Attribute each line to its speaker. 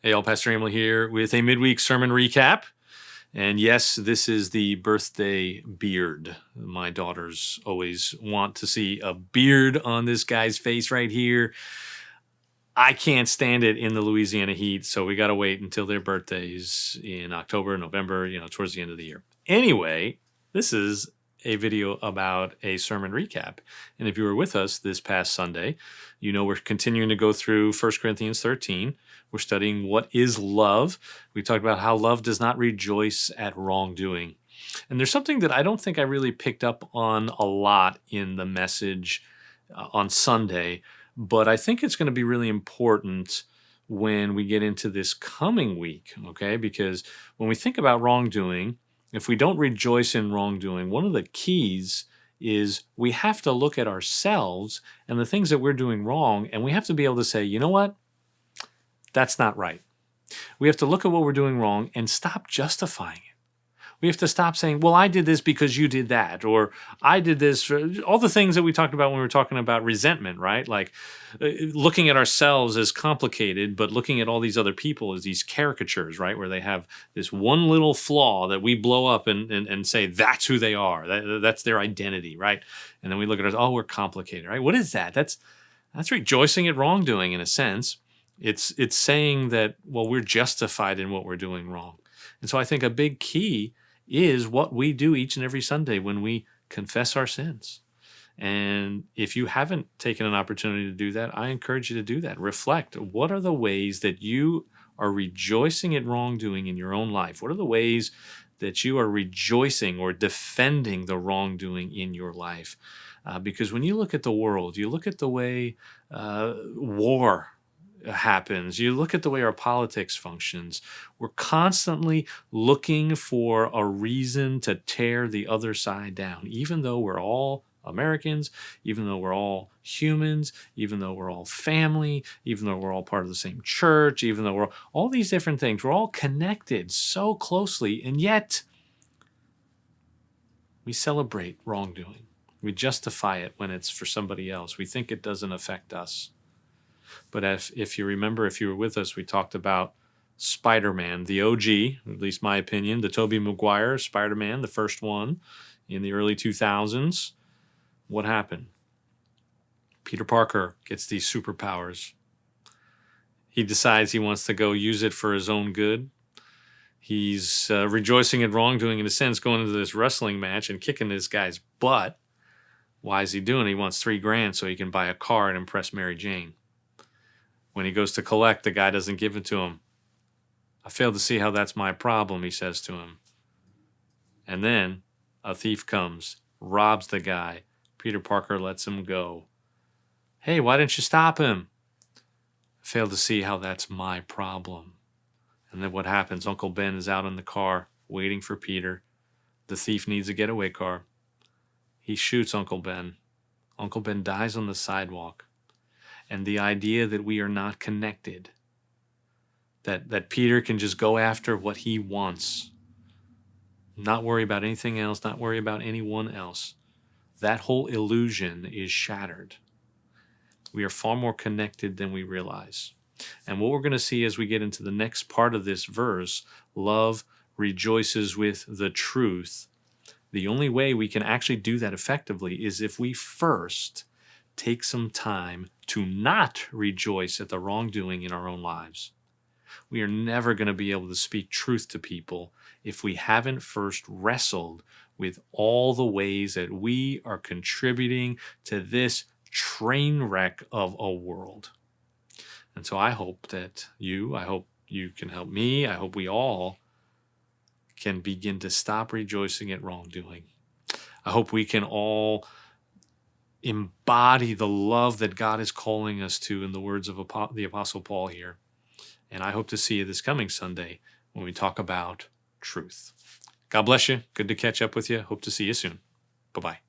Speaker 1: Hey, all, Pastor Emil here with a midweek sermon recap. And yes, this is the birthday beard. My daughters always want to see a beard on this guy's face right here. I can't stand it in the Louisiana heat, so we got to wait until their birthdays in October, November, towards the end of the year. Anyway, this is a video about a sermon recap. And if you were with us this past Sunday, you know we're continuing to go through 1 Corinthians 13. We're studying what is love. We talked about how love does not rejoice at wrongdoing. And there's something that I don't think I really picked up on a lot in the message on Sunday, but I think it's going to be really important when we get into this coming week, okay? Because when we think about wrongdoing, if we don't rejoice in wrongdoing, one of the keys is we have to look at ourselves and the things that we're doing wrong, and we have to be able to say, you know what? That's not right. We have to look at what we're doing wrong and stop justifying it. We have to stop saying, well, I did this because you did that, or I did this, all the things that we talked about when we were talking about resentment, right? Like looking at ourselves as complicated, but looking at all these other people as these caricatures, right? Where they have this one little flaw that we blow up and say, that's who they are. That's their identity, right? And then we look at us, oh, we're complicated, right? What is that? That's rejoicing at wrongdoing in a sense. It's saying that, well, we're justified in what we're doing wrong. And so I think a big key is what we do each and every Sunday when we confess our sins. And if you haven't taken an opportunity to do that, I encourage you to do that. Reflect. What are the ways that you are rejoicing at wrongdoing in your own life? What are the ways that you are rejoicing or defending the wrongdoing in your life? Because when you look at the world, you look at the way war happens, you look at the way our politics functions, we're constantly looking for a reason to tear the other side down, even though we're all Americans, even though we're all humans, even though we're all family, even though we're all part of the same church, even though we're all these different things, we're all connected so closely, and yet we celebrate wrongdoing. We justify it when it's for somebody else. We think it doesn't affect us. But if you remember, if you were with us, we talked about Spider-Man, the OG, at least my opinion, the Tobey Maguire Spider-Man, the first one in the early 2000s. What happened? Peter Parker gets these superpowers. He decides he wants to go use it for his own good. He's rejoicing at wrongdoing in a sense, going into this wrestling match and kicking this guy's butt. Why is he doing it? He wants $3,000 so he can buy a car and impress Mary Jane. When he goes to collect, the guy doesn't give it to him. I fail to see how that's my problem, he says to him. And then a thief comes, robs the guy. Peter Parker lets him go. Hey, why didn't you stop him? I fail to see how that's my problem. And then what happens? Uncle Ben is out in the car waiting for Peter. The thief needs a getaway car. He shoots Uncle Ben. Uncle Ben dies on the sidewalk. And the idea that we are not connected, that Peter can just go after what he wants, not worry about anything else, not worry about anyone else, that whole illusion is shattered. We are far more connected than we realize. And what we're going to see as we get into the next part of this verse, love rejoices with the truth. The only way we can actually do that effectively is if we first take some time to not rejoice at the wrongdoing in our own lives. We are never going to be able to speak truth to people if we haven't first wrestled with all the ways that we are contributing to this train wreck of a world. And so I hope you can help me. I hope we all can begin to stop rejoicing at wrongdoing. I hope we can all embody the love that God is calling us to in the words of the Apostle Paul here. And I hope to see you this coming Sunday when we talk about truth. God bless you. Good to catch up with you. Hope to see you soon. Bye-bye.